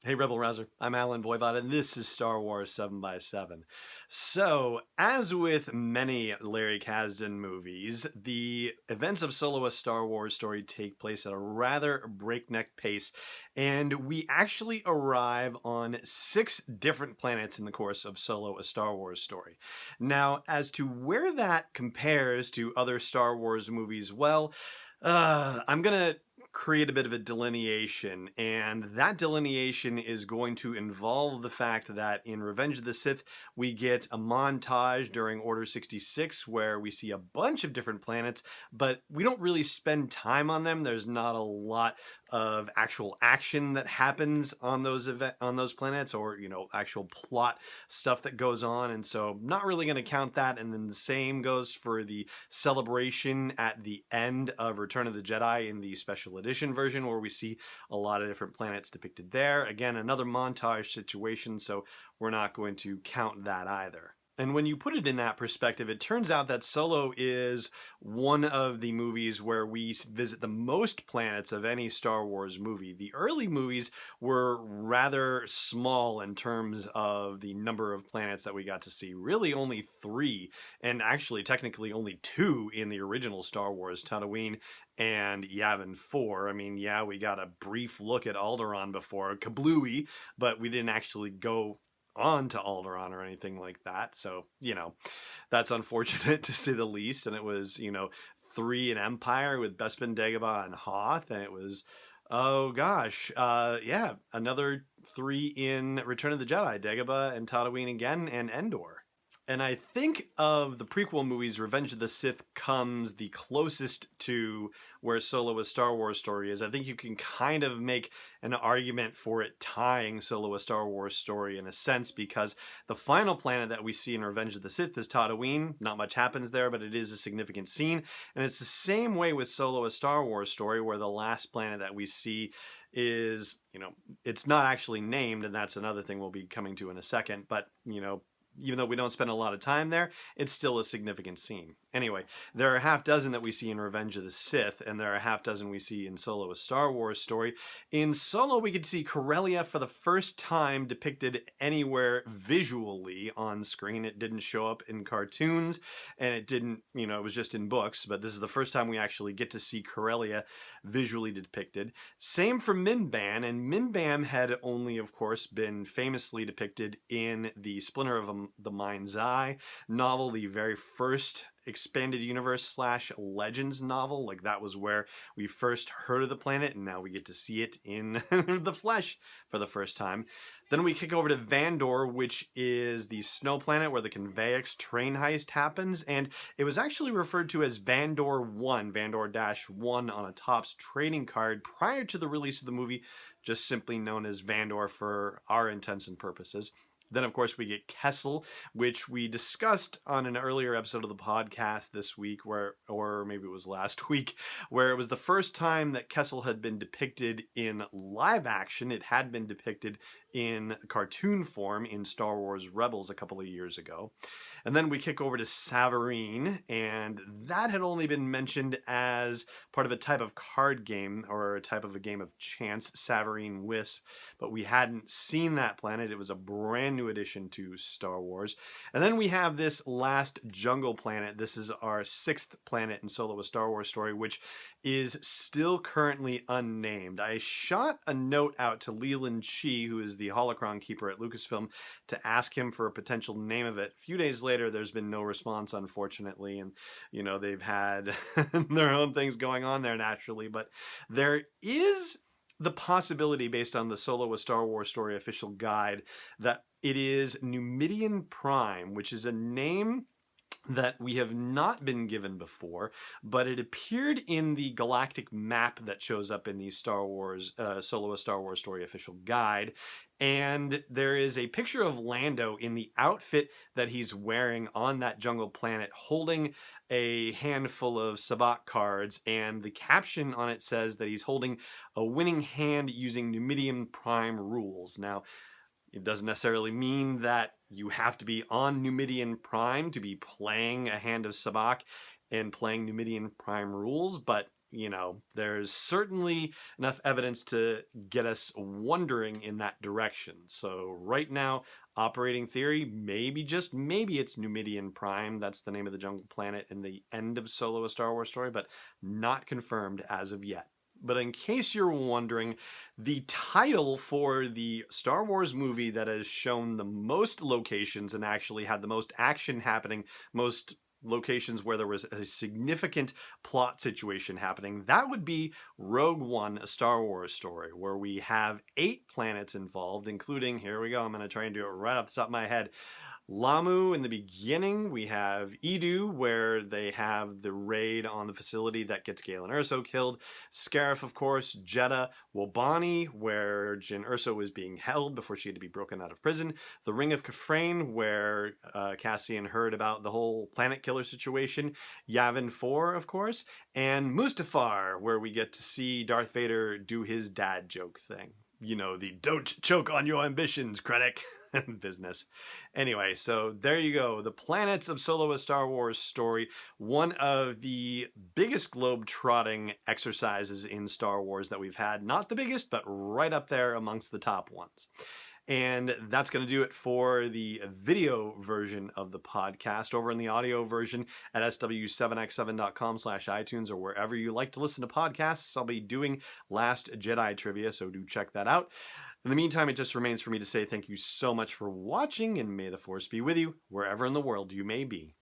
Hey Rebel Rouser, I'm Alan Voivod, and this is Star Wars 7 by 7. So, as with many Larry Kasdan movies, the events of Solo: A Star Wars Story take place at a rather breakneck pace, and we actually arrive on 6 different planets in the course of Solo: A Star Wars Story. Now, as to where that compares to other Star Wars movies, well, I'm gonna create a bit of a delineation, and that delineation is going to involve the fact that in Revenge of the Sith, we get a montage during Order 66 where we see a bunch of different planets, but we don't really spend time on them. There's not a lot of actual action that happens on those planets, or actual plot stuff that goes on, and so not really going to count that. And then the same goes for the celebration at the end of Return of the Jedi in the special edition version, where we see a lot of different planets depicted there. Again, another montage situation, so we're not going to count that either. And when you put it in that perspective, it turns out that Solo is one of the movies where we visit the most planets of any Star Wars movie. The early movies were rather small in terms of the number of planets that we got to see. Really only 3, and actually technically only 2 in the original Star Wars, Tatooine and Yavin 4. I mean, yeah, we got a brief look at Alderaan before, Kablooey, but we didn't actually go on to Alderaan or anything like that. So, that's unfortunate to say the least. And it was, 3 in Empire with Bespin, Dagobah, and Hoth. And it was, oh gosh, yeah, another 3 in Return of the Jedi, Dagobah and Tatooine again, and Endor. And I think of the prequel movies, Revenge of the Sith comes the closest to where Solo: A Star Wars Story is. I think you can kind of make an argument for it tying Solo: A Star Wars Story in a sense, because the final planet that we see in Revenge of the Sith is Tatooine. Not much happens there, but it is a significant scene. And it's the same way with Solo: A Star Wars Story, where the last planet that we see is, it's not actually named, and that's another thing we'll be coming to in a second, but, even though we don't spend a lot of time there, it's still a significant scene. Anyway, there are a half dozen that we see in Revenge of the Sith, and there are a half dozen we see in Solo: A Star Wars Story. In Solo, we could see Corellia for the first time depicted anywhere visually on screen. It didn't show up in cartoons, and it didn't, it was just in books, but this is the first time we actually get to see Corellia visually depicted. Same for Minban, and Minban had only, of course, been famously depicted in the Splinter of the Mind's Eye novel, the very first expanded universe / legends novel. Like, that was where we first heard of the planet, and now we get to see it in the flesh for the first time. Then we kick over to Vandor, which is the snow planet where the Convex train heist happens, and it was actually referred to as Vandor 1, Vandor-1 on a Topps trading card prior to the release of the movie, just simply known as Vandor for our intents and purposes. Then, of course, we get Kessel, which we discussed on an earlier episode of the podcast this week, or maybe it was last week, where it was the first time that Kessel had been depicted in live action. It had been depicted in cartoon form in Star Wars Rebels a couple of years ago. And then we kick over to Savareen, and that had only been mentioned as part of a type of card game, or a type of a game of chance, Savareen Wisp, but we hadn't seen that planet. It was a brand new addition to Star Wars. And then we have this last jungle planet. This is our 6th planet in Solo: A Star Wars Story, which is still currently unnamed. I shot a note out to Leland Chee, who is the holocron keeper at Lucasfilm, to ask him for a potential name of it. A few days later, there's been no response, unfortunately, and they've had their own things going on there naturally, but there is the possibility, based on the Solo: A Star Wars Story official guide, that it is Numidian Prime, which is a name that we have not been given before, but it appeared in the galactic map that shows up in the Solo: A Star Wars Story official guide. And there is a picture of Lando in the outfit that he's wearing on that jungle planet, holding a handful of sabacc cards, and the caption on it says that he's holding a winning hand using Numidian Prime rules. Now, it doesn't necessarily mean that you have to be on Numidian Prime to be playing a hand of sabacc and playing Numidian Prime rules, but there's certainly enough evidence to get us wondering in that direction. So right now, operating theory, maybe, just maybe, it's Numidian Prime. That's the name of the jungle planet in the end of Solo: A Star Wars Story, but not confirmed as of yet. But in case you're wondering, the title for the Star Wars movie that has shown the most locations and actually had the most action happening, most locations where there was a significant plot situation happening, that would be Rogue One: A Star Wars Story, where we have 8 planets involved, including, here we go, I'm going to try and do it right off the top of my head, Lamu in the beginning. We have Edu, where they have the raid on the facility that gets Galen Erso killed. Scarif, of course. Jeddah. Wobani, where Jyn Erso was being held before she had to be broken out of prison. The Ring of Kafrane, where Cassian heard about the whole planet killer situation. Yavin 4, of course. And Mustafar, where we get to see Darth Vader do his dad joke thing. The "don't choke on your ambitions" Krennic business. Anyway, so there you go. The planets of Solo: A Star Wars Story, one of the biggest globe-trotting exercises in Star Wars that we've had. Not the biggest, but right up there amongst the top ones. And that's going to do it for the video version of the podcast. Over in the audio version at sw7x7.com/iTunes or wherever you like to listen to podcasts, I'll be doing Last Jedi trivia, so do check that out. In the meantime, it just remains for me to say thank you so much for watching, and may the Force be with you wherever in the world you may be.